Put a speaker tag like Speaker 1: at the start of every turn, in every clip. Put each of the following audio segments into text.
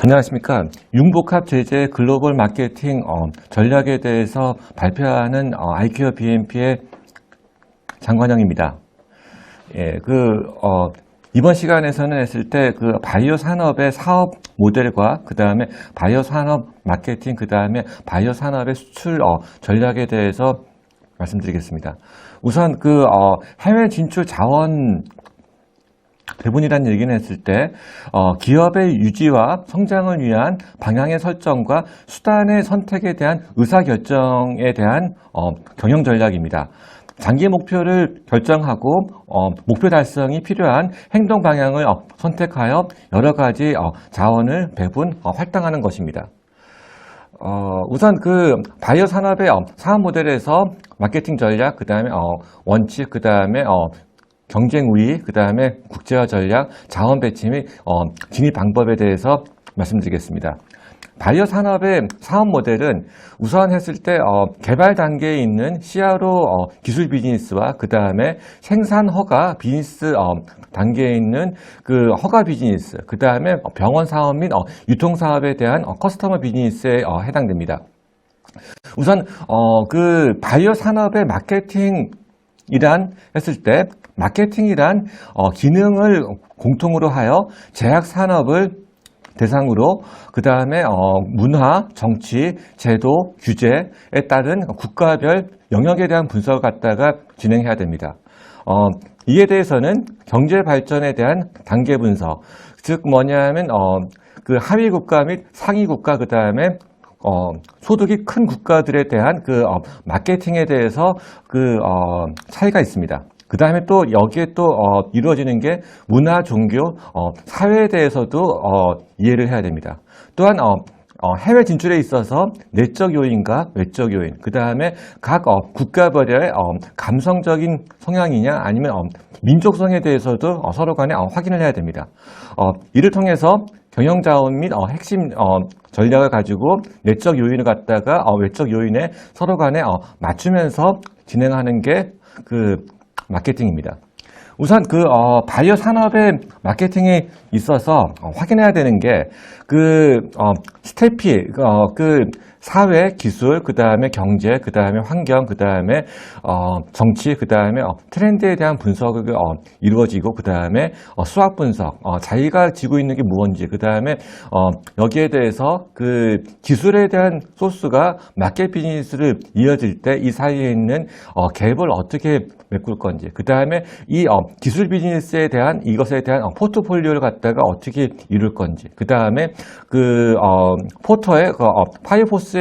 Speaker 1: 안녕하십니까. 융복합 제재 글로벌 마케팅 전략에 대해서 발표하는 아이큐어 BMP의 장관영입니다. 예, 이번 시간에서는 했을 때 바이오 산업의 사업 모델과 그 다음에 바이오 산업 마케팅, 그 다음에 바이오 산업의 수출 전략에 대해서 말씀드리겠습니다. 우선 해외 진출 자원 배분이라는 얘기는 했을 때 기업의 유지와 성장을 위한 방향의 설정과 수단의 선택에 대한 의사결정에 대한 경영 전략입니다. 장기 목표를 결정하고 목표 달성이 필요한 행동 방향을 선택하여 여러 가지 자원을 배분, 할당하는 것입니다. 우선 바이오 산업의 사업 모델에서 마케팅 전략, 그 다음에 원칙, 그 다음에 경쟁 우위, 그 다음에 국제화 전략, 자원 배치 및 진입 방법에 대해서 말씀드리겠습니다. 바이오 산업의 사업 모델은 우선 했을 때 개발 단계에 있는 CRO 기술 비즈니스와 그 다음에 생산 허가 비즈니스 단계에 있는 허가 비즈니스, 그 다음에 병원 사업 및 유통 사업에 대한 커스터머 비즈니스에 해당됩니다. 우선 바이오 산업의 마케팅이란 했을 때 마케팅이란 기능을 공통으로 하여 제약 산업을 대상으로 그 다음에 문화, 정치, 제도, 규제에 따른 국가별 영역에 대한 분석을 갖다가 진행해야 됩니다. 이에 대해서는 경제 발전에 대한 단계 분석, 즉 뭐냐면 하위 국가 및 상위 국가, 그 다음에 소득이 큰 국가들에 대한 마케팅에 대해서 차이가 있습니다. 그 다음에 또 여기에 또 이루어지는 게 문화, 종교, 사회에 대해서도 이해를 해야 됩니다. 또한 해외 진출에 있어서 내적 요인과 외적 요인, 그 다음에 각 국가별의 감성적인 성향이냐 아니면 민족성에 대해서도 서로 간에 확인을 해야 됩니다. 이를 통해서 경영자원 및 핵심 전략을 가지고 내적 요인을 갖다가 외적 요인에 서로 간에 맞추면서 진행하는 게 마케팅입니다. 우선 바이오 산업의 마케팅에 있어서 확인해야 되는 게 스태피, 사회, 기술, 그 다음에 경제, 그 다음에 환경, 그 다음에 정치, 그 다음에 트렌드에 대한 분석이 이루어지고, 그 다음에 수학 분석, 자기가 지고 있는 게 무엇인지, 그 다음에 여기에 대해서 기술에 대한 소스가 마켓 비즈니스를 이어질 때 이 사이에 있는 갭을 어떻게 메꿀 건지, 그 다음에 이 기술 비즈니스에 대한 이것에 대한 포트폴리오를 갖다가 어떻게 이룰 건지, 그 다음에 포터의 파이포스에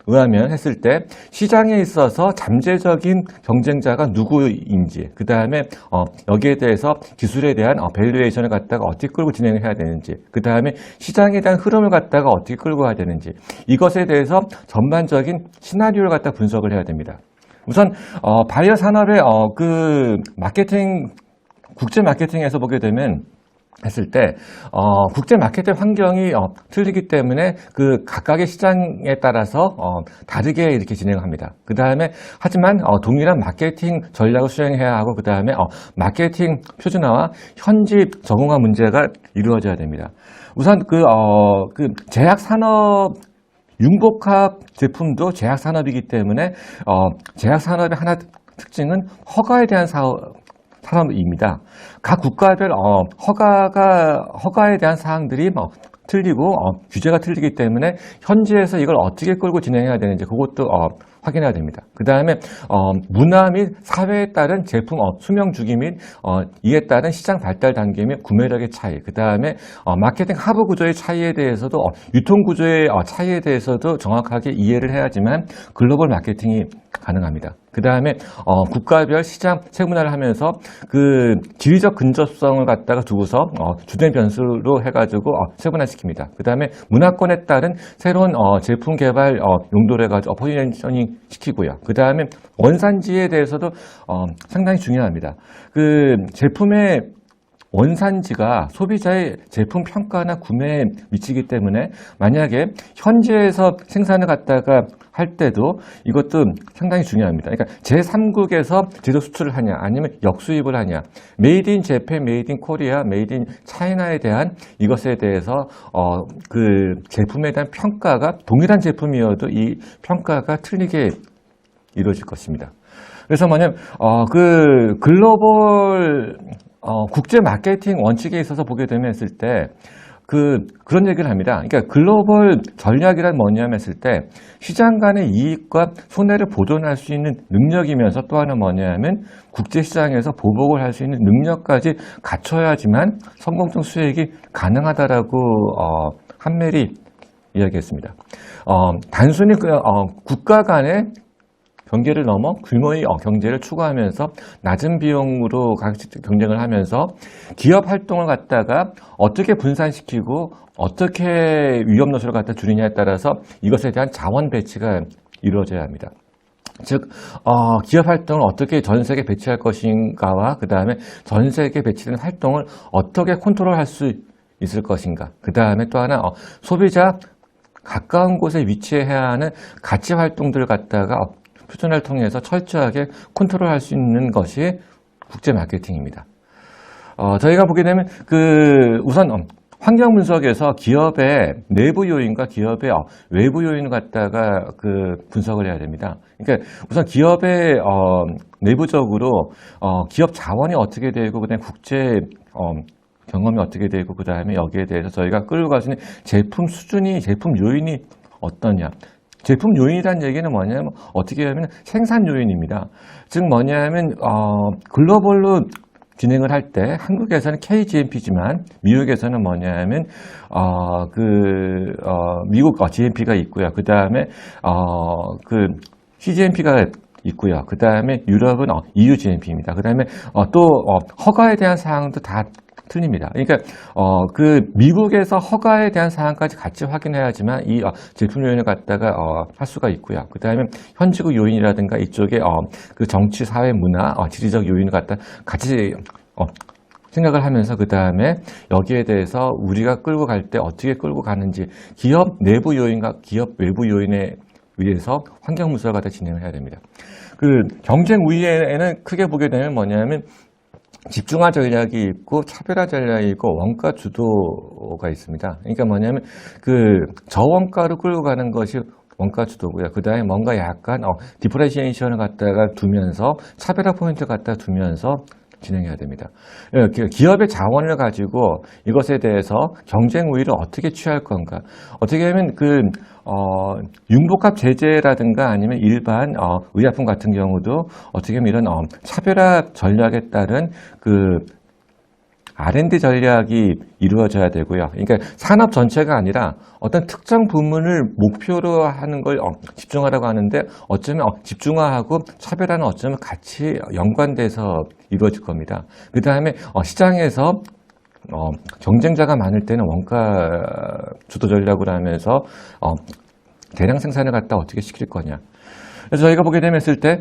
Speaker 1: 의하면 했을 때 시장에 있어서 잠재적인 경쟁자가 누구인지, 그 다음에 여기에 대해서 기술에 대한 밸류에이션을 갖다가 어떻게 끌고 진행을 해야 되는지, 그 다음에 시장에 대한 흐름을 갖다가 어떻게 끌고 가야 되는지, 이것에 대해서 전반적인 시나리오를 갖다 분석을 해야 됩니다. 우선 바이오 산업의 마케팅, 국제 마케팅에서 보게 되면 했을 때 국제 마케팅 환경이 틀리기 때문에 각각의 시장에 따라서 다르게 이렇게 진행합니다. 그 다음에 하지만 동일한 마케팅 전략을 수행해야 하고, 그 다음에 마케팅 표준화와 현지 적응화 문제가 이루어져야 됩니다. 우선 제약 산업, 융복합 제품도 제약 산업이기 때문에 제약 산업의 하나 특징은 허가에 대한 산업입니다. 각 국가별 허가에 대한 사항들이 틀리고 규제가 틀리기 때문에 현지에서 이걸 어떻게 끌고 진행해야 되는지 그것도 확인해야 됩니다. 그 다음에 문화 및 사회에 따른 제품 수명 주기 및 이에 따른 시장 발달 단계 및 구매력의 차이, 그 다음에 마케팅 하부 구조의 차이에 대해서도 유통 구조의 차이에 대해서도 정확하게 이해를 해야지만 글로벌 마케팅이 가능합니다. 그 다음에 국가별 시장 세분화를 하면서 지리적 근접성을 갖다가 두고서 주된 변수로 해가지고 세분화시킵니다. 그 다음에 문화권에 따른 새로운 제품 개발 용도를 해가지고 포지셔닝 시키고요. 그 다음에 원산지에 대해서도 상당히 중요합니다. 제품의 원산지가 소비자의 제품 평가나 구매에 미치기 때문에 만약에 현지에서 생산을 갖다가 할 때도 이것도 상당히 중요합니다. 그러니까 제3국에서 제조 수출을 하냐 아니면 역수입을 하냐, 메이드 인 재팬, 메이드 인 코리아, 메이드 인 차이나에 대한 이것에 대해서 그 제품에 대한 평가가 동일한 제품이어도 이 평가가 틀리게 이루어질 것입니다. 그래서 뭐냐면 그 글로벌 국제 마케팅 원칙에 있어서 보게 되면 했을 때 그런 얘기를 합니다. 그러니까 글로벌 전략이란 뭐냐면 했을 때 시장 간의 이익과 손해를 보존할 수 있는 능력이면서 또 하나 뭐냐면 국제 시장에서 보복을 할 수 있는 능력까지 갖춰야지만 성공적 수익이 가능하다라고 한멜이 이야기했습니다. 단순히 국가 간의 경계를 넘어 규모의 경제를 추구하면서 낮은 비용으로 경쟁을 하면서 기업 활동을 갖다가 어떻게 분산시키고 어떻게 위험 요소를 갖다 줄이냐에 따라서 이것에 대한 자원 배치가 이루어져야 합니다. 즉 기업 활동을 어떻게 전 세계에 배치할 것인가와 그 다음에 전 세계에 배치된 활동을 어떻게 컨트롤할 수 있을 것인가, 그 다음에 또 하나 소비자 가까운 곳에 위치해야 하는 가치 활동들을 갖다가 표준화를 통해서 철저하게 컨트롤할 수 있는 것이 국제 마케팅입니다. 저희가 보게 되면 우선 환경 분석에서 기업의 내부 요인과 기업의 외부 요인을 갖다가 분석을 해야 됩니다. 그러니까 우선 기업의 내부적으로 기업 자원이 어떻게 되고 그다음에 국제 경험이 어떻게 되고 그다음에 여기에 대해서 저희가 끌고 갈 수 있는 제품 수준이, 제품 요인이 어떠냐. 제품 요인이라는 얘기는 뭐냐면 어떻게 하면 생산 요인입니다. 즉 뭐냐면 글로벌로 진행을 할 때 한국에서는 KGMP지만 미국에서는 뭐냐면 미국 GMP가 있고요. 그 다음에 CGMP가 있고요. 그 다음에 유럽은 EU GMP입니다. 그 다음에 또 허가에 대한 사항도 다 틀립니다. 그러니까 미국에서 허가에 대한 사항까지 같이 확인해야지만 이 제품 요인을 갖다가 할 수가 있고요. 그 다음에 현지국 요인이라든가 이쪽에 그 정치, 사회, 문화, 지리적 요인을 갖다 같이 생각을 하면서 그 다음에 여기에 대해서 우리가 끌고 갈 때 어떻게 끌고 가는지 기업 내부 요인과 기업 외부 요인에 의해서 환경 분석을 갖다 진행을 해야 됩니다. 경쟁 우위에는 크게 보게 되면 뭐냐면 집중화 전략이 있고 차별화 전략이 있고 원가 주도가 있습니다. 그러니까 뭐냐면 저원가로 끌고 가는 것이 원가 주도고요. 그 다음에 뭔가 약간 디퍼렌시에이션을 갖다가 두면서 차별화 포인트를 갖다 두면서 진행해야 됩니다. 기업의 자원을 가지고 이것에 대해서 경쟁 우위를 어떻게 취할 건가. 어떻게 하면 융복합 제재라든가 아니면 일반 의약품 같은 경우도 어떻게 하면 이런 차별화 전략에 따른 R&D 전략이 이루어져야 되고요. 그러니까 산업 전체가 아니라 어떤 특정 부문을 목표로 하는 걸 집중하라고 하는데 어쩌면 집중화하고 차별화는 어쩌면 같이 연관돼서 이루어질 겁니다. 그 다음에 시장에서 경쟁자가 많을 때는 원가 주도 전략을 하면서 대량 생산을 갖다 어떻게 시킬 거냐. 그래서 저희가 보게 되면 했을 때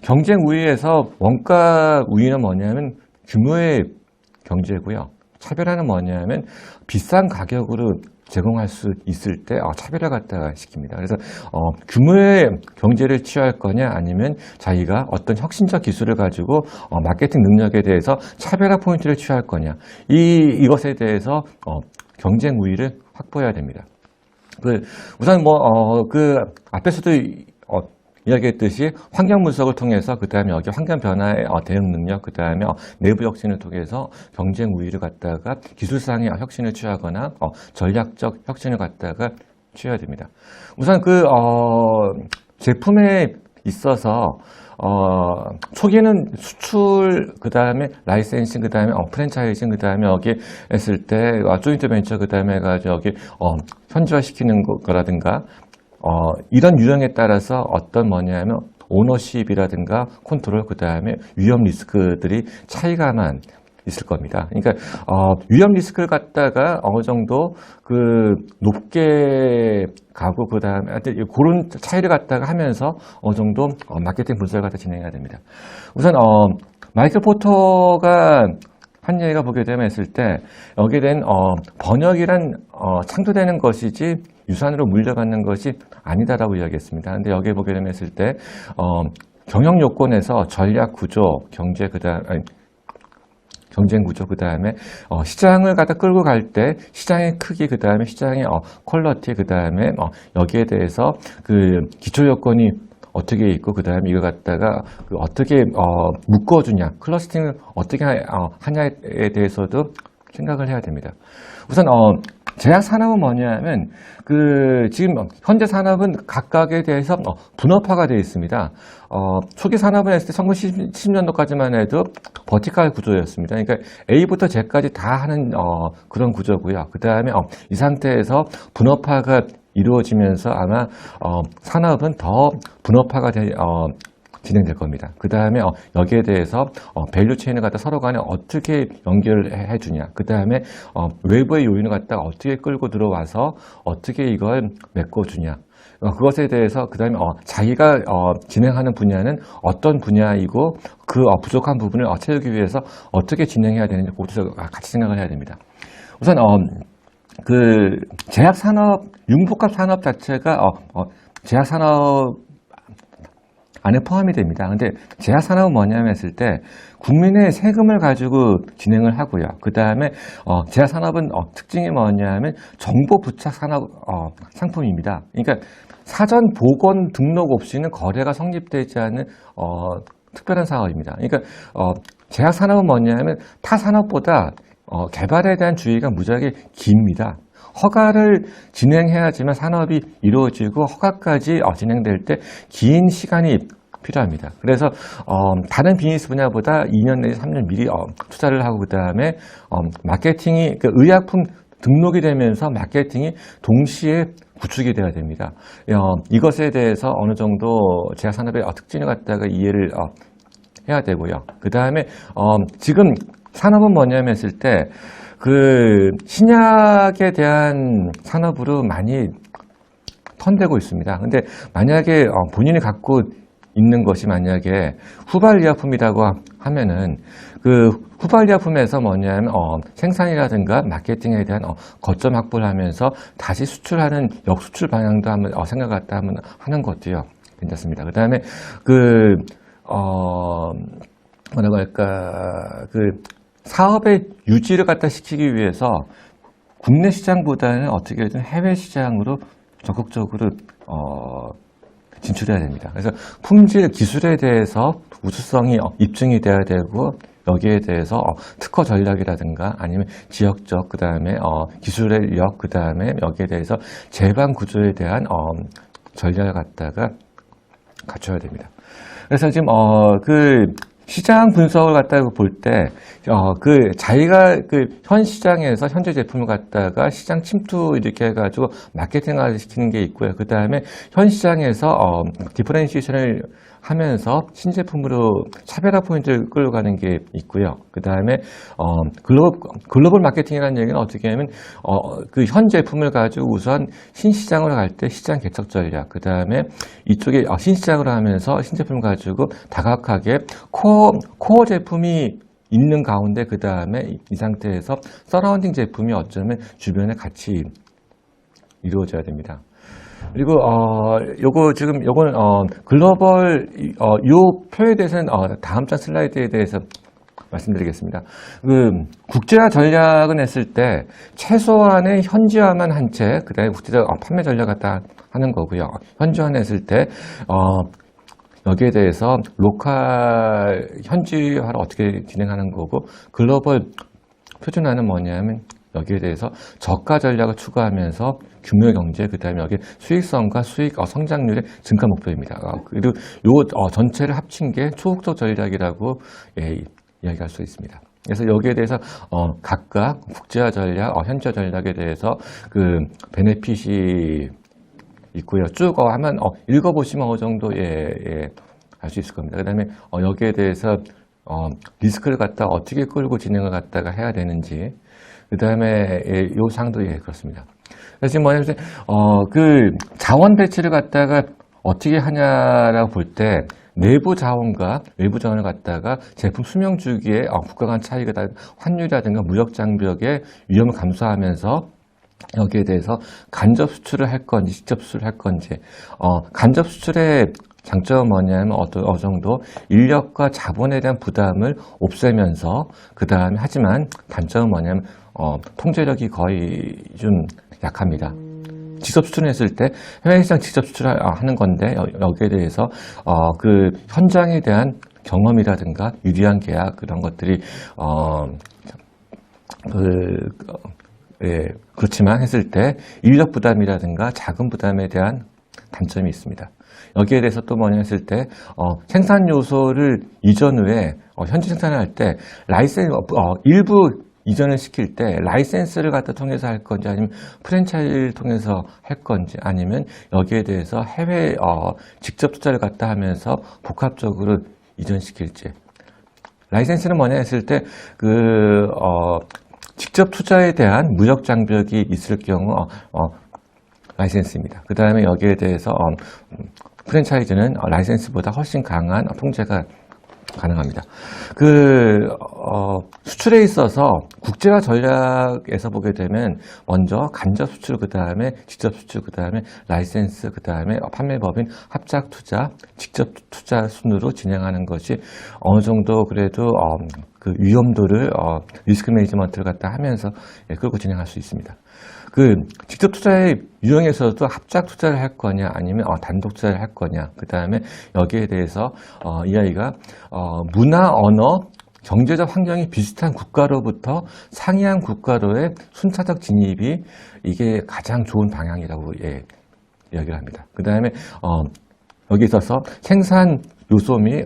Speaker 1: 경쟁 우위에서 원가 우위는 뭐냐면 규모의 경제고요. 차별화는 뭐냐면 비싼 가격으로 제공할 수 있을 때 차별화 갖다가 시킵니다. 그래서 규모의 경제를 취할 거냐 아니면 자기가 어떤 혁신적 기술을 가지고 마케팅 능력에 대해서 차별화 포인트를 취할 거냐 이것에 대해서 경쟁 우위를 확보해야 됩니다. 우선 앞에서도 이야기했듯이 환경 분석을 통해서 그 다음에 여기 환경 변화의 대응 능력, 그 다음에 내부 혁신을 통해서 경쟁 우위를 갖다가 기술상의 혁신을 취하거나 전략적 혁신을 갖다가 취해야 됩니다. 우선 제품에 있어서 초기는 수출, 그 다음에 라이센싱, 그 다음에 프랜차이징, 그 다음에 여기 했을 때 조인트 벤처, 그 다음에 해가지고 여기 현지화시키는 거라든가 이런 유형에 따라서 어떤 뭐냐면 오너십이라든가 컨트롤, 그 다음에 위험 리스크들이 차이가만 있을 겁니다. 그러니까 위험 리스크를 갖다가 어느 정도 높게 가고 그 다음에 그런 차이를 갖다가 하면서 어느 정도 마케팅 분석을 갖다 진행해야 됩니다. 우선 마이클 포터가 한 얘기가 보게 되면 했을 때 여기에 대한 번역이란 창조되는 것이지 유산으로 물려받는 것이 아니다라고 이야기했습니다. 근데 여기에 보게 되면 했을 때 경영 요건에서 전략 구조, 경쟁 구조, 그 다음에 시장을 갖다 끌고 갈 때 시장의 크기, 그 다음에 시장의 퀄리티, 그 다음에 여기에 대해서 그 기초 요건이 어떻게 있고, 그 다음에 이걸 갖다가 어떻게 묶어주냐, 클러스팅을 어떻게 하냐에 대해서도 생각을 해야 됩니다. 우선 제약 산업은 뭐냐면 지금 현재 산업은 각각에 대해서 분업화가 되어 있습니다. 초기 산업은 했을 때 1970년도까지만 해도 버티컬 구조였습니다. 그러니까 A부터 Z까지 다 하는 그런 구조고요. 그 다음에 이 상태에서 분업화가 이루어지면서 아마 산업은 더 분업화가 진행될 겁니다. 그 다음에 여기에 대해서 밸류 체인을 갖다 서로 간에 어떻게 연결해 주냐, 그 다음에 외부의 요인을 갖다가 어떻게 끌고 들어와서 어떻게 이걸 메꿔주냐, 그것에 대해서 그 다음에 자기가 진행하는 분야는 어떤 분야이고 그 부족한 부분을 채우기 위해서 어떻게 진행해야 되는지 그것도 같이 생각을 해야 됩니다. 우선 그 제약산업, 융복합 산업 자체가 제약산업 안에 포함이 됩니다. 근데 제약산업은 뭐냐면 했을 때 국민의 세금을 가지고 진행을 하고요. 그 다음에 제약산업은 특징이 뭐냐면 정보 부착 산업 상품입니다. 그러니까 사전 보건 등록 없이는 거래가 성립되지 않는 특별한 사업입니다. 그러니까 제약산업은 뭐냐면 타 산업보다 개발에 대한 주의가 무지하게 깁니다. 허가를 진행해야지만 산업이 이루어지고 허가까지 진행될 때 긴 시간이 필요합니다. 그래서 다른 비즈니스 분야보다 2년 내지 3년 미리 투자를 하고, 그 다음에 마케팅이 의약품 등록이 되면서 마케팅이 동시에 구축이 되어야 됩니다. 이것에 대해서 어느 정도 제약산업의 특징을 갖다가 이해를 해야 되고요. 그 다음에 지금 산업은 뭐냐면 했을 때 신약에 대한 산업으로 많이 턴되고 있습니다. 근데 만약에 본인이 갖고 있는 것이 만약에 후발의약품이라고 하면은 후발의약품에서 뭐냐면 생산이라든가 마케팅에 대한 거점 확보를 하면서 다시 수출하는 역수출 방향도 한번 생각했다 하면 하는 것도요 괜찮습니다. 그 다음에 뭐라고 할까 사업의 유지를 갖다 시키기 위해서 국내 시장보다는 어떻게든 해외 시장으로 적극적으로 진출해야 됩니다. 그래서 품질, 기술에 대해서 우수성이 입증이 돼야 되고, 여기에 대해서 특허 전략이라든가 아니면 지역적, 그 다음에 기술력, 그 다음에 여기에 대해서 제반 구조에 대한 전략을 갖다가 갖춰야 됩니다. 그래서 지금 시장 분석을 갖다가 볼 때, 자기가 현 시장에서 현재 제품을 갖다가 시장 침투 이렇게 해가지고 마케팅을 시키는 게 있고요. 그 다음에 현 시장에서 디퍼런시에이션을 하면서 신제품으로 차별화 포인트를 끌어가는 게 있고요. 그 다음에 글로벌 마케팅이라는 얘기는 어떻게 하면 현 제품을 가지고 우선 신시장으로 갈 때 시장 개척 전략, 그 다음에 이쪽에 신시장으로 하면서 신제품을 가지고 다각하게 코어 제품이 있는 가운데, 그 다음에 이 상태에서 서라운딩 제품이 어쩌면 주변에 같이 이루어져야 됩니다. 그리고 요거는 글로벌 요 표에 대해서는 다음 장 슬라이드에 대해서 말씀드리겠습니다. 국제화 전략은 했을 때 최소한의 현지화만 한 채, 그다음에 국제적 판매 전략 갖다 하는 거고요. 현지화는 했을 때 여기에 대해서 로컬 현지화를 어떻게 진행하는 거고, 글로벌 표준화는 뭐냐면 여기에 대해서 저가 전략을 추구하면서 규모 경제, 그 다음에 여기 수익성과 수익 성장률의 증가 목표입니다. 그리고 요 전체를 합친 게 초국적 전략이라고 이야기할 수 있습니다. 그래서 여기에 대해서 각각 국제화 전략, 현지화 전략에 대해서 베네핏이 있고요. 쭉 한번 읽어보시면 어느 정도 알 수 있을 겁니다. 그 다음에 여기에 대해서 리스크를 갖다 어떻게 끌고 진행을 갖다가 해야 되는지, 그 다음에 요 상도 그렇습니다. 그래서 지금 뭐냐면 자원 배치를 갖다가 어떻게 하냐라고 볼 때 내부 자원과 외부 자원을 갖다가 제품 수명 주기에 국가 간 차이가 환율이라든가 무역 장벽의 위험을 감수하면서 여기에 대해서 간접 수출을 할 건지 직접 수출을 할 건지 간접 수출의 장점은 뭐냐면 어느 정도 인력과 자본에 대한 부담을 없애면서 그 다음에 하지만 단점은 뭐냐면 통제력이 거의 좀 약합니다. 직접 수출했을 때 해외 시장 직접 수출하는 건데 여기에 대해서 그 현장에 대한 경험이라든가 유리한 계약 그런 것들이 그렇지만 했을 때 인력 부담이라든가 자금 부담에 대한 단점이 있습니다. 여기에 대해서 또 뭐냐 했을 때 생산 요소를 이전 후에 현지 생산을 할 때 일부 이전을 시킬 때 라이센스를 갖다 통해서 할 건지 아니면 프랜차이즈를 통해서 할 건지 아니면 여기에 대해서 해외 직접 투자를 갖다 하면서 복합적으로 이전시킬지. 라이센스는 뭐냐 했을 때 직접 투자에 대한 무역 장벽이 있을 경우 라이센스입니다. 그 다음에 여기에 대해서 프랜차이즈는 라이센스보다 훨씬 강한 통제가 가능합니다. 수출에 있어서 국제화 전략에서 보게 되면 먼저 간접 수출, 그 다음에 직접 수출, 그 다음에 라이센스, 그 다음에 판매법인 합작 투자, 직접 투자 순으로 진행하는 것이 어느 정도 그래도 그 위험도를 리스크 매니지먼트를 갖다 하면서 끌고 진행할 수 있습니다. 직접 투자의 유형에서도 합작 투자를 할 거냐 아니면 단독 투자를 할 거냐 그 다음에 여기에 대해서 이 아이가 문화, 언어, 경제적 환경이 비슷한 국가로부터 상이한 국가로의 순차적 진입이 이게 가장 좋은 방향이라고 이야기를 합니다. 그 다음에 여기 있어서 생산 요소 및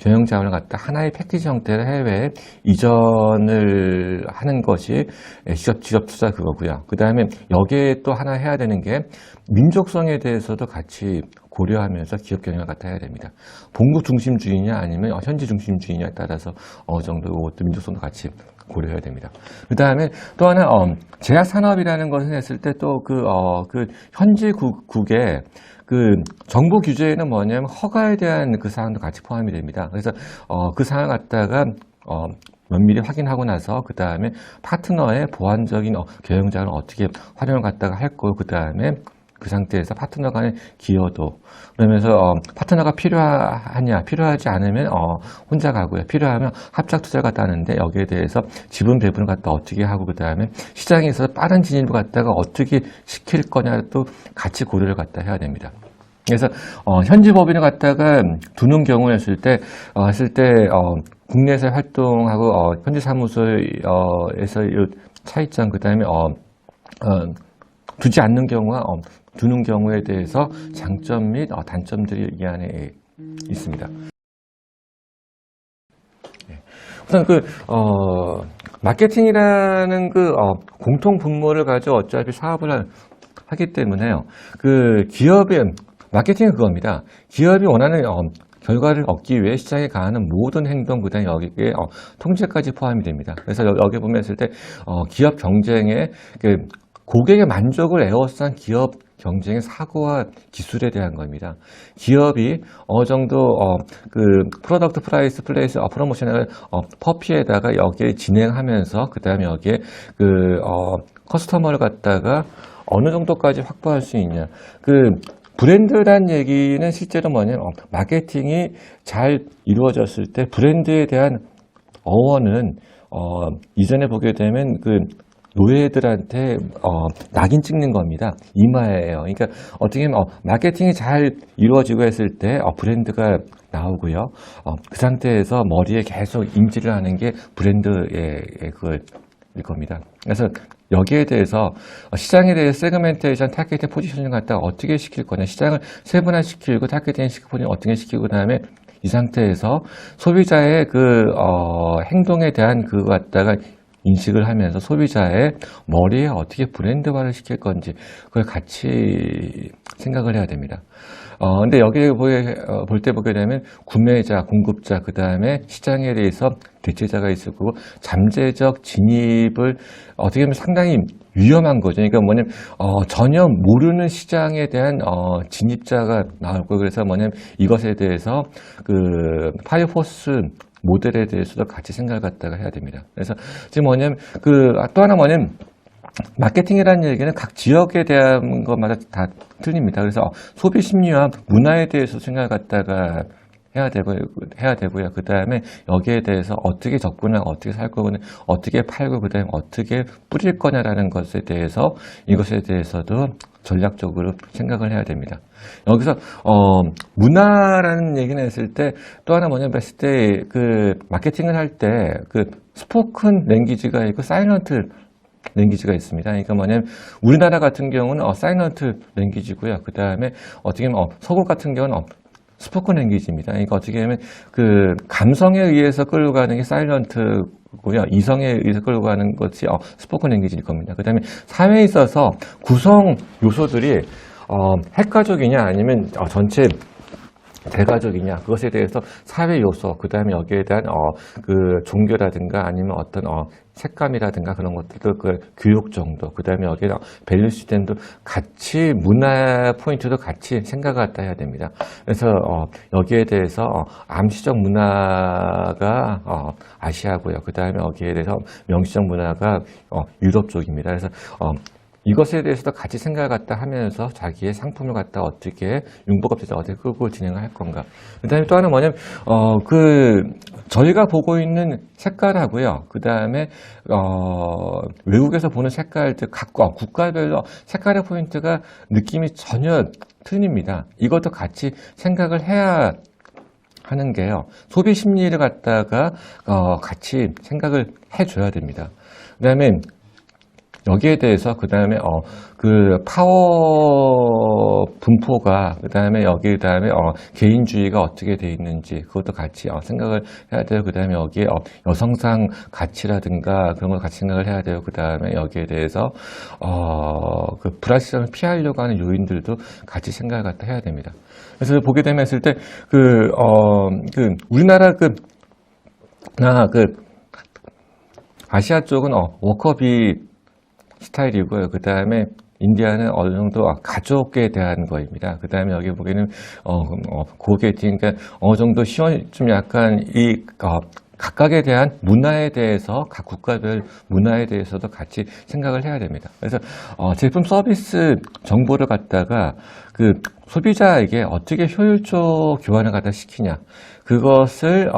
Speaker 1: 경영 자원을 갖다 하나의 패키지 형태로 해외에 이전을 하는 것이 직접 투자 그거고요. 그 다음에 여기에 또 하나 해야 되는 게 민족성에 대해서도 같이 고려하면서 기업 경영을 갖다 해야 됩니다. 본국 중심주의냐 아니면 현지 중심주의냐에 따라서 어느 정도 이것도 민족성도 같이 고려해야 됩니다. 그 다음에 또 하나 제약 산업이라는 것을 했을 때 또 현지 국의 정부 규제에는 뭐냐면 허가에 대한 그 사항도 같이 포함이 됩니다. 그래서 그 사항을 갖다가 면밀히 확인하고 나서 그 다음에 파트너의 보완적인 경영 자원을 어떻게 활용을 갖다가 할 거고 그 다음에 그 상태에서 파트너 간의 기여도 그러면서 파트너가 필요하냐 필요하지 않으면 혼자 가고요. 필요하면 합작 투자를 갖다 하는데 여기에 대해서 지분 배분을 갖다 어떻게 하고 그 다음에 시장에서 빠른 진입을 갖다가 어떻게 시킬 거냐도 같이 고려를 갖다 해야 됩니다. 그래서 현지 법인을 갖다가 두는 경우였을 때 국내에서 활동하고 현지 사무소에서 차이점 그 다음에 두지 않는 경우와 두는 경우에 대해서 장점 및 단점들이 이 안에 있습니다. 우선 마케팅이라는 공통 분모를 가지고 어차피 사업을 하기 때문에요. 기업의 마케팅은 그겁니다. 기업이 원하는 결과를 얻기 위해 시장에 가하는 모든 행동, 그다음에 여기에 통제까지 포함이 됩니다. 그래서 여기 보면 했을 때 기업 경쟁에 고객의 만족을 에워싼 기업 경쟁의 사고와 기술에 대한 겁니다. 기업이 어느 정도 프로덕트 프라이스 플레이스 프로모션을 퍼피에다가 여기에 진행하면서 그 다음에 여기에 커스터머를 갖다가 어느 정도까지 확보할 수 있냐. 브랜드란 얘기는 실제로 뭐냐면 마케팅이 잘 이루어졌을 때 브랜드에 대한 어원은 이전에 보게 되면 노예들한테 낙인 찍는 겁니다. 이마예요. 그러니까 어떻게 보면 마케팅이 잘 이루어지고 했을 때 브랜드가 나오고요. 그 상태에서 머리에 계속 인지를 하는 게 브랜드의 그거일 겁니다. 그래서 여기에 대해서 시장에 대해 세그멘테이션, 타겟팅, 포지셔닝을 갖다가 어떻게 시킬 거냐, 시장을 세분화시키고 타겟팅 포지셔닝 어떻게 시키고 그다음에 이 상태에서 소비자의 행동에 대한 그거 갖다가 인식을 하면서 소비자의 머리에 어떻게 브랜드화를 시킬 건지 그걸 같이 생각을 해야 됩니다. 근데 여기에 볼 때 보게 되면 구매자, 공급자, 그 다음에 시장에 대해서 대체자가 있을 거고 잠재적 진입을 어떻게 보면 상당히 위험한 거죠. 그러니까 뭐냐면 전혀 모르는 시장에 대한 진입자가 나올 거고 그래서 뭐냐면 이것에 대해서 그 파이어포스 모델에 대해서도 같이 생각을 갖다가 해야 됩니다. 그래서 지금 뭐냐면 또 하나 뭐냐면 마케팅이라는 얘기는 각 지역에 대한 것마다 다 틀립니다. 그래서 소비 심리와 문화에 대해서 생각을 갖다가 해야 되고요. 그 다음에 여기에 대해서 어떻게 접근하고 어떻게 살 거고 어떻게 팔고 그 다음에 어떻게 뿌릴 거냐라는 것에 대해서 이것에 대해서도 전략적으로 생각을 해야 됩니다. 여기서 문화라는 얘기를 했을 때 또 하나 뭐냐면 봤을 때 그 마케팅을 할 때 그 스포큰 랭귀지가 있고 사이런트 랭귀지가 있습니다. 그러니까 뭐냐면 우리나라 같은 경우는 사이런트 랭귀지고요. 그 다음에 어떻게 보면 서구 같은 경우는 스포큰 랭귀지입니다. 그러니까 어떻게 보면 그 감성에 의해서 끌고 가는 게 사이런트고요. 이성에 의해서 끌고 가는 것이 스포큰 랭귀지일 겁니다. 그 다음에 사회에 있어서 구성 요소들이 핵가족이냐 아니면 전체 대가족이냐 그것에 대해서 사회 요소 그 다음에 여기에 대한 그 종교라든가 아니면 어떤 색감이라든가 그런 것들도 그 교육 정도 그 다음에 여기에 밸류 시스템도 같이 문화 포인트도 같이 생각을 갖다 해야 됩니다. 그래서 여기에 대해서 암시적 문화가 아시아고요. 그 다음에 여기에 대해서 명시적 문화가 유럽 쪽입니다. 그래서 이것에 대해서도 같이 생각을 갖다 하면서 자기의 상품을 갖다 어떻게 융복합체에서 어떻게 끌고 진행을 할 건가. 그 다음에 또 하나 뭐냐면, 저희가 보고 있는 색깔하고요. 그 다음에, 외국에서 보는 색깔들, 각 국가별로 색깔의 포인트가 느낌이 전혀 틀립니다. 이것도 같이 생각을 해야 하는 게요. 소비 심리를 갖다가, 같이 생각을 해줘야 됩니다. 그 다음에, 여기에 대해서 그 다음에 그 파워 분포가 그 다음에 여기 다음에 개인주의가 어떻게 돼 있는지 그것도 같이 생각을 해야 돼요. 그 다음에 여기에 여성상 가치라든가 그런 걸 같이 생각을 해야 돼요. 그 다음에 여기에 대해서 그 불확실성을 피하려고 하는 요인들도 같이 생각을 갖다 해야 됩니다. 그래서 보게 되면 했을 때 우리나라 아시아 쪽은 워커비 스타일이고요. 그 다음에 인디아는 어느 정도 가족에 대한 거입니다. 그 다음에 여기 보기에는 고게팅, 그러니까 어느 정도 좀 약간 각각에 대한 문화에 대해서 각 국가별 문화에 대해서도 같이 생각을 해야 됩니다. 그래서 제품 서비스 정보를 갖다가 그 소비자에게 어떻게 효율적 교환을 갖다 시키냐 그것을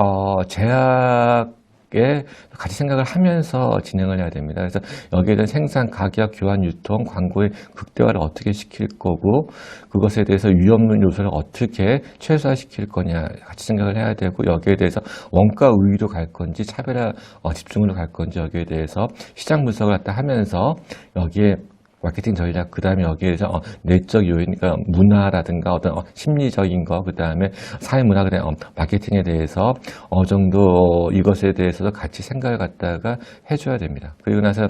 Speaker 1: 같이 생각을 하면서 진행을 해야 됩니다. 그래서 여기에 대한 생산, 가격, 교환, 유통, 광고의 극대화를 어떻게 시킬 거고 그것에 대해서 위험 요소를 어떻게 최소화시킬 거냐 같이 생각을 해야 되고 여기에 대해서 원가 우위로 갈 건지 차별화 집중으로 갈 건지 여기에 대해서 시장 분석을 갖다 하면서 여기에 마케팅 전략, 그 다음에 여기에서 내적 요인, 그러니까 문화라든가 어떤 심리적인 거, 그 다음에 사회 문화, 그다음에 마케팅에 대해서 어느 정도 이것에 대해서도 같이 생각을 갖다가 해줘야 됩니다. 그리고 나서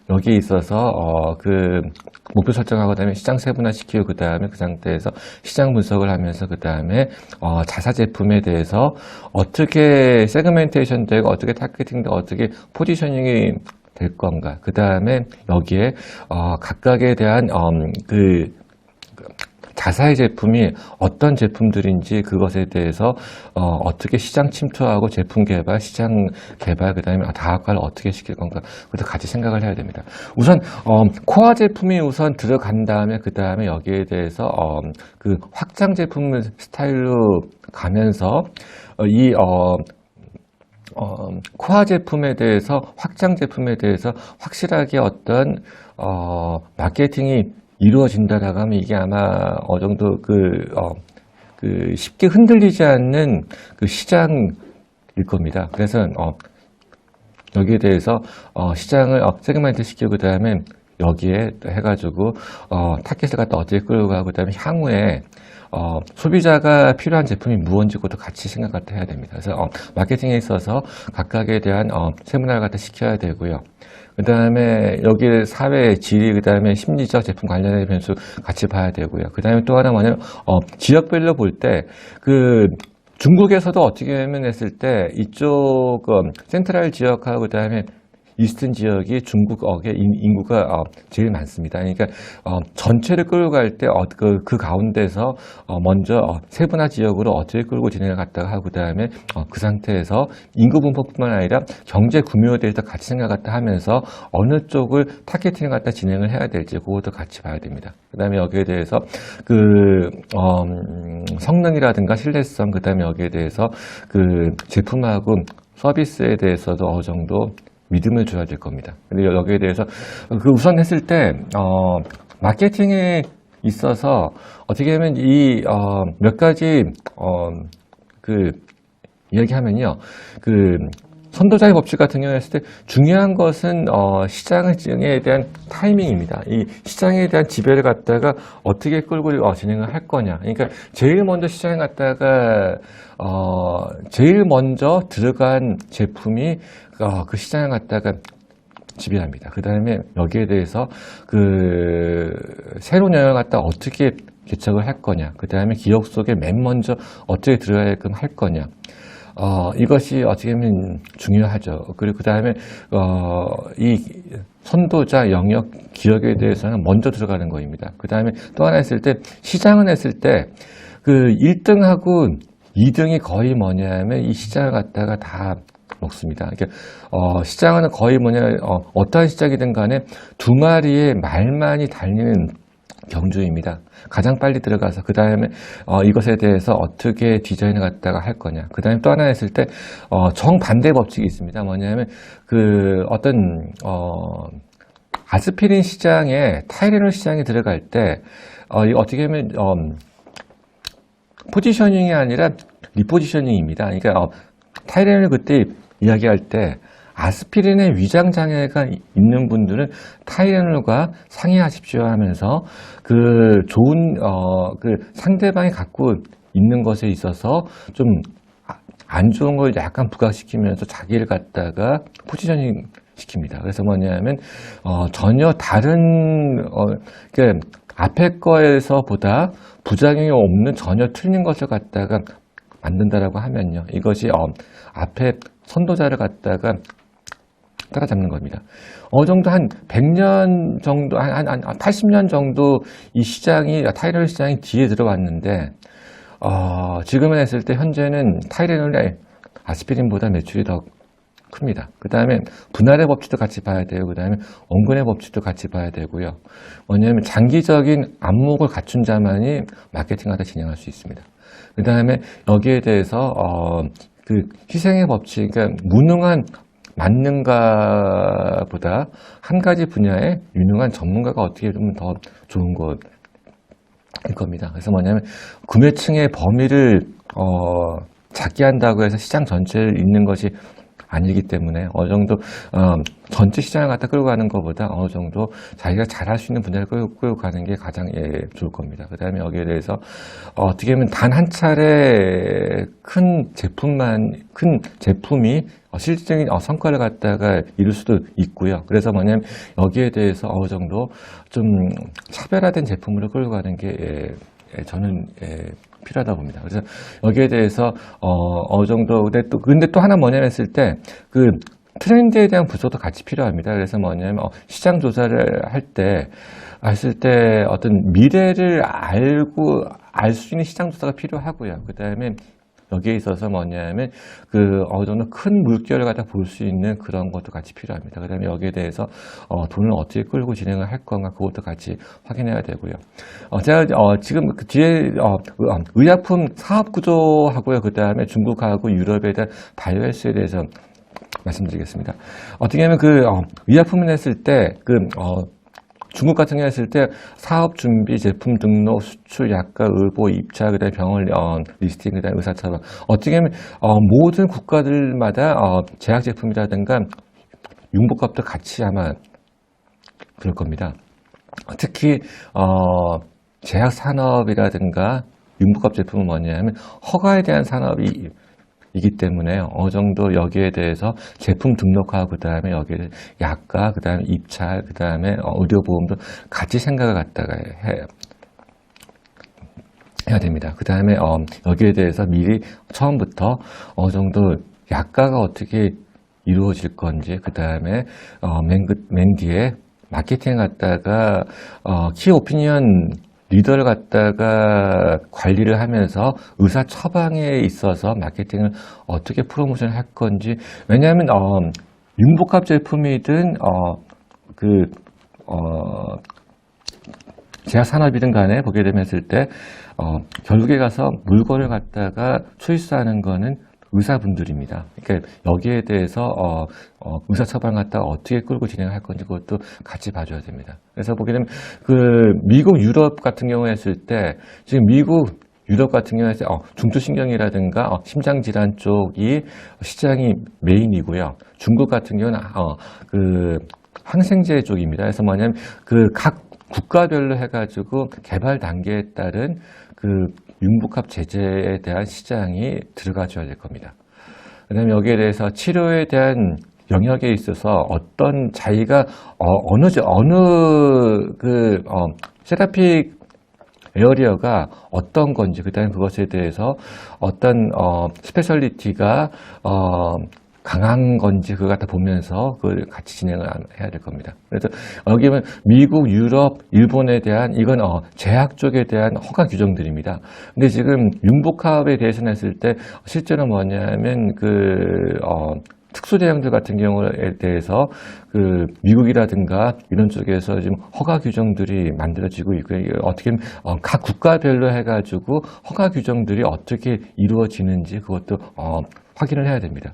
Speaker 1: 여기에 있어서 그 목표 설정하고 그다음에 시장 세분화 시키고 그 다음에 그 상태에서 시장 분석을 하면서 그 다음에 자사 제품에 대해서 어떻게 세그멘테이션 되고 어떻게 타겟팅 되고 어떻게 포지셔닝이 될 건가. 그 다음에 여기에 각각에 대한 자사의 제품이 어떤 제품들인지 그것에 대해서 어떻게 시장 침투하고 제품 개발, 시장 개발, 그 다음에 다각화를 어떻게 시킬 건가 그것도 같이 생각을 해야 됩니다. 우선 코어 제품이 우선 들어간 다음에 그 다음에 여기에 대해서 그 확장 제품 스타일로 가면서 코어 제품에 대해서 확장 제품에 대해서 확실하게 어떤 마케팅이 이루어진다라고 하면 이게 아마 어느 정도 쉽게 흔들리지 않는 그 시장일 겁니다. 그래서 여기에 대해서 시장을 세그멘트 시키고 그다음에 여기에 해가지고 타겟을 갖다 어떻게 끌고 가고 그다음에 향후에 소비자가 필요한 제품이 무언지고도 같이 생각 갖다 해야 됩니다. 그래서 마케팅에 있어서 각각에 대한 세분화를 갖다 시켜야 되고요. 그 다음에 여기 사회 질이, 그 다음에 심리적 제품 관련된 변수 같이 봐야 되고요. 그 다음에 또 하나 뭐냐면 지역별로 볼 때 중국에서도 어떻게 하면 했을 때 이쪽 센트럴 지역하고 그 다음에 이스턴 지역이 중국의 인구가 제일 많습니다. 그러니까 전체를 끌고 갈 때 그 가운데서 먼저 세분화 지역으로 어떻게 끌고 진행을 갔다가 하고 그다음에 그 상태에서 인구 분포뿐만 아니라 경제 구조에 대해서 같이 생각 갖다 하면서 어느 쪽을 타겟팅을 갖다 진행을 해야 될지 그것도 같이 봐야 됩니다. 그다음에 여기에 대해서 성능이라든가 신뢰성, 그다음에 여기에 대해서 제품하고 서비스에 대해서도 어느 정도 믿음을 줘야 될 겁니다. 근데 여기에 대해서 우선 했을 때 마케팅에 있어서 어떻게 하면 이 몇 가지 이야기하면요, 선도자의 법칙 같은 경우에 했을 때 중요한 것은 시장에 대한 타이밍입니다. 이 시장에 대한 지배를 갖다가 어떻게 끌고 진행을 할 거냐. 그러니까 제일 먼저 시장에 갔다가 제일 먼저 들어간 제품이 그 시장에 갔다가 지배합니다. 그 다음에 여기에 대해서 새로운 영역을 갖다 어떻게 개척을 할 거냐. 그 다음에 기업 속에 맨 먼저 어떻게 들어가게끔 할 거냐. 이것이 어떻게 보면 중요하죠. 그리고 그 다음에, 이 선도자 영역 기업에 대해서는 먼저 들어가는 거입니다. 그 다음에 또 하나 했을 때, 시장은 했을 때, 1등하고 2등이 거의 뭐냐면 이 시장을 갖다가 다 먹습니다. 그러니까, 시장은 거의 어떠한 시장이든 간에 두 마리의 말만이 달리는 경주입니다. 가장 빨리 들어가서 그 다음에 이것에 대해서 어떻게 디자인을 갖다가 할 거냐. 그 다음에 또 하나 했을 때 정반대 법칙이 있습니다. 뭐냐면 아스피린 시장에 타이레놀 시장에 들어갈 때 어떻게 하면 포지셔닝이 아니라 리포지셔닝입니다. 그러니까 타이레놀 그때 이야기할 때 아스피린의 위장 장애가 있는 분들은 타이레놀과 상의하십시오 하면서 좋은 상대방이 갖고 있는 것에 있어서 좀 안 좋은 걸 약간 부각시키면서 자기를 갖다가 포지셔닝 시킵니다. 그래서 뭐냐면 전혀 다른 앞에 거에서보다 부작용이 없는 전혀 틀린 것을 갖다가 만든다라고 하면요, 이것이 앞에 선도자를 갖다가 따라잡는 겁니다. 어느 정도 한 100년 정도, 한 80년 정도 이 시장이, 타이레놀 시장이 뒤에 들어왔는데, 지금은 했을 때 현재는 타이레놀이 아스피린보다 매출이 더 큽니다. 그 다음에 분할의 법칙도 같이 봐야 되고, 그 다음에 원근의 법칙도 같이 봐야 되고요. 뭐냐면 장기적인 안목을 갖춘 자만이 마케팅하다 진행할 수 있습니다. 그 다음에 여기에 대해서 희생의 법칙, 그러니까 무능한 만능가보다 한 가지 분야에 유능한 전문가가 어떻게 보면 더 좋은 것일 겁니다. 그래서 뭐냐면 구매층의 범위를 작게 한다고 해서 시장 전체를 잇는 것이 아니기 때문에 어느 정도 전체 시장을 갖다 끌고 가는 것보다 어느 정도 자기가 잘할 수 있는 분야를 끌고 가는 게 가장 좋을 겁니다. 그 다음에 여기에 대해서 어떻게 보면 단 한 차례 큰 제품이 실질적인 성과를 갖다가 이룰 수도 있고요. 그래서 뭐냐면 여기에 대해서 어느 정도 좀 차별화된 제품으로 끌고 가는 게 저는 필요하다 봅니다. 그래서 여기에 대해서 어느 정도 근데 또 하나 뭐냐면 했을 때 트렌드에 대한 분석도 같이 필요합니다. 그래서 뭐냐면 시장 조사를 했을 때 어떤 미래를 알 수 있는 시장 조사가 필요하고요. 그 다음에 여기에 있어서 뭐냐면 어느 정도 큰 물결을 갖다 볼 수 있는 그런 것도 같이 필요합니다. 그 다음에 여기에 대해서 돈을 어떻게 끌고 진행을 할 건가 그것도 같이 확인해야 되고요. 제가 지금 뒤에 의약품 사업 구조하고요. 그 다음에 중국하고 유럽에 대한 바이오헬스에 대해서 말씀드리겠습니다. 어떻게 하면 의약품을 했을 때 중국 같은 경우 했을 때 사업 준비, 제품 등록, 수출, 약가, 의보, 입찰, 그다음에 병원 리스팅, 그다음에 의사 처방. 어떻게 하면 모든 국가들마다 제약 제품이라든가 융복합도 같이 아마 그럴 겁니다. 특히 제약 산업이라든가 융복합 제품은 뭐냐면 허가에 대한 산업이 이기 때문에 어느 정도 여기에 대해서 제품 등록하고 그다음에 여기에 약과 그다음에 입찰 그다음에 의료보험도 같이 생각을 갖다가 해야 됩니다. 그다음에 여기에 대해서 미리 처음부터 어느 정도 약가가 어떻게 이루어질 건지 그다음에 맨 뒤에 마케팅 갖다가 키 오피니언 리더를 갖다가 관리를 하면서 의사 처방에 있어서 마케팅을 어떻게 프로모션을 할 건지. 왜냐하면 융복합 제품이든 제약 산업이든 간에 보게 되면 했을 때 결국에 가서 물건을 갖다가 초이스하는 거는 의사분들입니다. 그러니까 여기에 대해서 의사 처방 갖다가 어떻게 끌고 진행할 건지 그것도 같이 봐줘야 됩니다. 그래서 보게 되면 미국, 유럽 같은 경우에 했을 때 지금 미국, 유럽 같은 경우에 중추신경이라든가 심장질환 쪽이 시장이 메인이고요. 중국 같은 경우는 항생제 쪽입니다. 그래서 뭐냐면 각 국가별로 해가지고 개발 단계에 따른 융복합 제제에 대한 시장이 들어가줘야 될 겁니다. 그 다음에 여기에 대해서 치료에 대한 영역에 있어서 어떤 자기가 세라픽 에어리어가 어떤 건지, 그 다음에 그것에 대해서 어떤 스페셜리티가 강한 건지 그거 갖다 보면서 그걸 같이 진행을 해야 될 겁니다. 그래서 여기 보면 미국, 유럽, 일본에 대한 이건 제약 쪽에 대한 허가 규정들입니다. 근데 지금 융복합에 대해서는 했을 때 실제로 뭐냐면 특수 대형들 같은 경우에 대해서 미국이라든가 이런 쪽에서 지금 허가 규정들이 만들어지고 있고요. 어떻게 각 국가별로 해가지고 허가 규정들이 어떻게 이루어지는지 그것도 확인을 해야 됩니다.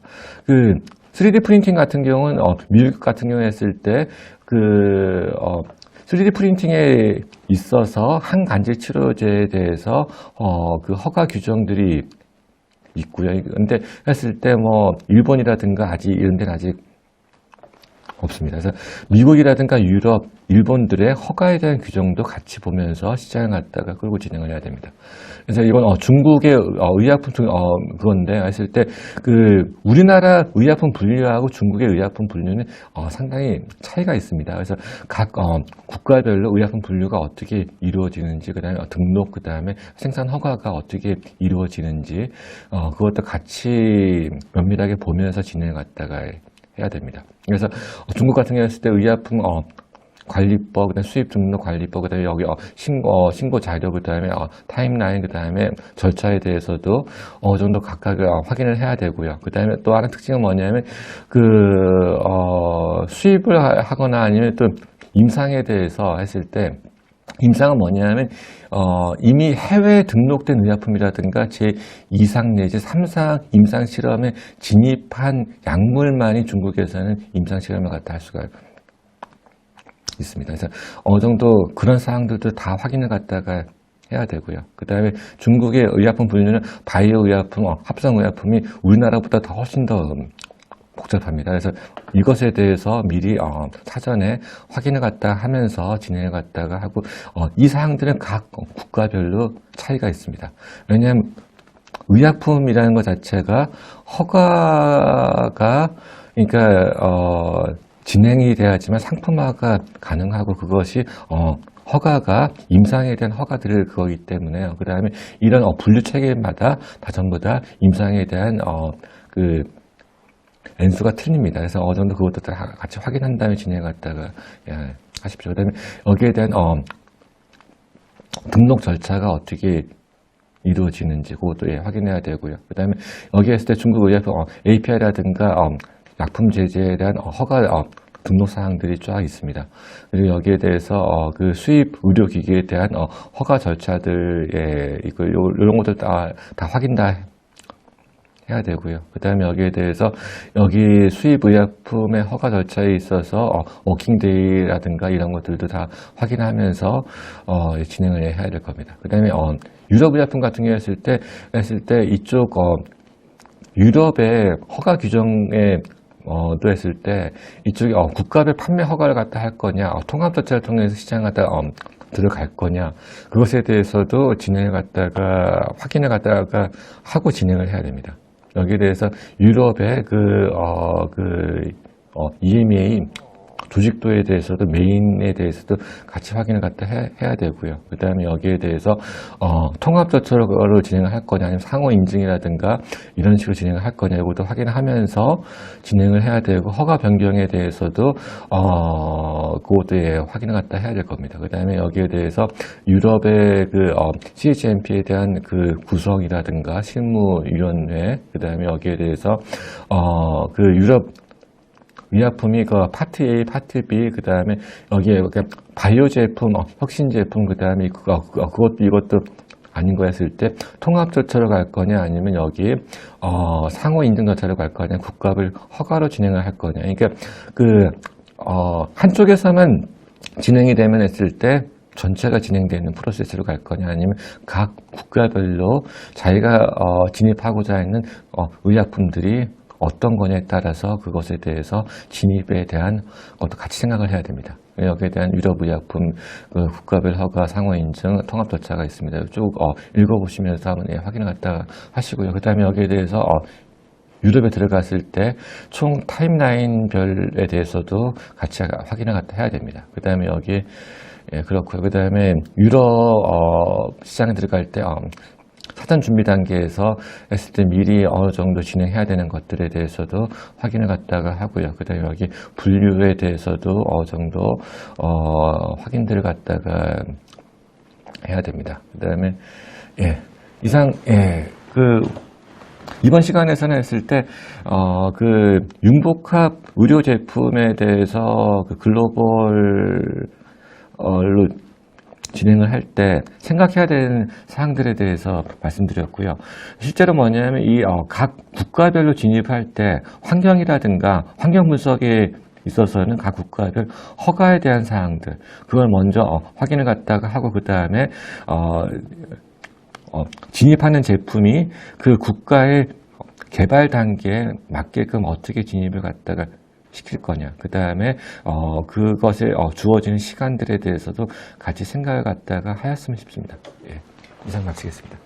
Speaker 1: 3D 프린팅 같은 경우는 미국 같은 경우에 했을 때 3D 프린팅에 있어서 항간질 치료제에 대해서 허가 규정들이 있고요. 근데 했을 때 일본이라든가 이런 데는 아직 없습니다. 그래서 미국이라든가 유럽, 일본들의 허가에 대한 규정도 같이 보면서 시장을 갖다가 끌고 진행을 해야 됩니다. 그래서 이건 중국의 의약품 그건데 했을 때 우리나라 의약품 분류하고 중국의 의약품 분류는 상당히 차이가 있습니다. 그래서 각 국가별로 의약품 분류가 어떻게 이루어지는지, 그다음에 등록, 그다음에 생산 허가가 어떻게 이루어지는지 그것도 같이 면밀하게 보면서 진행을 갖다가 해야 됩니다. 그래서 중국 같은 경우에 했을 때 의약품 관리법, 그다음에 수입 등록 관리법, 그다음에 여기 신고 자료, 그다음에 타임라인, 그다음에 절차에 대해서도 어느 정도 각각 확인을 해야 되고요. 그다음에 또 하나 특징은 뭐냐면 수입을 하거나 아니면 또 임상에 대해서 했을 때 임상은 뭐냐면 이미 해외에 등록된 의약품이라든가 제2상 내지 3상 임상 실험에 진입한 약물만이 중국에서는 임상 실험을 갖다 할 수가 있습니다. 그래서 어느 정도 그런 사항들도 다 확인을 갖다가 해야 되고요. 그 다음에 중국의 의약품 분류는 바이오 의약품, 합성 의약품이 우리나라보다 더 훨씬 더 복잡합니다. 그래서 이것에 대해서 미리 사전에 확인을 갖다 하면서 진행을 갖다가 하고 이 사항들은 각 국가별로 차이가 있습니다. 왜냐하면 의약품이라는 것 자체가 허가가 진행이 돼야지만 상품화가 가능하고 그것이 허가가 임상에 대한 허가들을 그거기 때문에요. 그 다음에 이런 분류 체계마다 다 전부 다 임상에 대한 엔수가 틀립니다. 그래서 어느 정도 그것도 다 같이 확인한 다음에 진행했다가 하십시오. 그 다음에 여기에 대한 등록 절차가 어떻게 이루어지는지 그것도 확인해야 되고요. 그 다음에 여기에 있을 때 중국 의약품 API라든가 약품 제재에 대한 허가 등록 사항들이 쫙 있습니다. 그리고 여기에 대해서 수입 의료기기에 대한 허가 절차들 이런 것들 다 확인 해야 되고요. 그 다음에 여기에 대해서 여기 수입 의약품의 허가 절차에 있어서 워킹데이라든가 이런 것들도 다 확인하면서 진행을 해야 될 겁니다. 그 다음에 유럽 의약품 같은 경우에 했을 때 이쪽 유럽의 허가 규정에 또 했을 때 이쪽에 국가별 판매 허가를 갖다 할 거냐, 통합조차를 통해서 시장을 갖다 들어갈 거냐, 그것에 대해서도 진행을 갖다가 확인을 갖다가 하고 진행을 해야 됩니다. 여기에 대해서 유럽의 EMEA 조직도에 대해서도 메인에 대해서도 같이 확인을 갖다 해야 되고요. 그 다음에 여기에 대해서 통합조처로 진행을 할 거냐, 아니면 상호 인증이라든가 이런 식으로 진행을 할 거냐, 이것도 확인하면서 진행을 해야 되고, 허가 변경에 대해서도 그것도 확인을 갖다 해야 될 겁니다. 그 다음에 여기에 대해서 유럽의 CHMP에 대한 구성이라든가 실무위원회, 그 다음에 여기에 대해서 유럽 의약품이 파트 A, 파트 B, 그 다음에 여기에 바이오 제품, 혁신 제품, 그 다음에 그것도 이것도 아닌 거 했을 때 통합조처로 갈 거냐, 아니면 여기 상호 인증 절차로 갈 거냐, 국가별 허가로 진행을 할 거냐. 그러니까 한쪽에서만 진행이 되면 했을 때 전체가 진행되는 프로세스로 갈 거냐, 아니면 각 국가별로 자기가 진입하고자 하는 의약품들이 어떤 거냐에 따라서 그것에 대해서 진입에 대한 것도 같이 생각을 해야 됩니다. 여기에 대한 유럽의약품 국가별 허가 상호 인증 통합 절차가 있습니다. 쭉 읽어보시면서 한번 확인을 갖다 하시고요. 그 다음에 여기에 대해서 유럽에 들어갔을 때 총 타임라인별에 대해서도 같이 확인을 갖다 해야 됩니다. 그 다음에 여기에 그렇고요. 그 다음에 유럽 시장에 들어갈 때 사전 준비 단계에서 했을 때 미리 어느 정도 진행해야 되는 것들에 대해서도 확인을 갖다가 하고요. 그 다음에 여기 분류에 대해서도 어느 정도 확인들을 갖다가 해야 됩니다. 그 다음에 이번 시간에서는 했을 때 융복합 의료 제품에 대해서 글로벌로 진행을 할 때 생각해야 되는 사항들에 대해서 말씀드렸고요. 실제로 뭐냐면 각 국가별로 진입할 때 환경이라든가 환경 분석에 있어서는 각 국가별 허가에 대한 사항들, 그걸 먼저 확인을 갖다가 하고, 그 다음에 진입하는 제품이 그 국가의 개발 단계에 맞게끔 어떻게 진입을 갖다가 시킬 거냐, 그 다음에 그것에 주어지는 시간들에 대해서도 같이 생각을 갖다가 하였으면 싶습니다. 이상 마치겠습니다.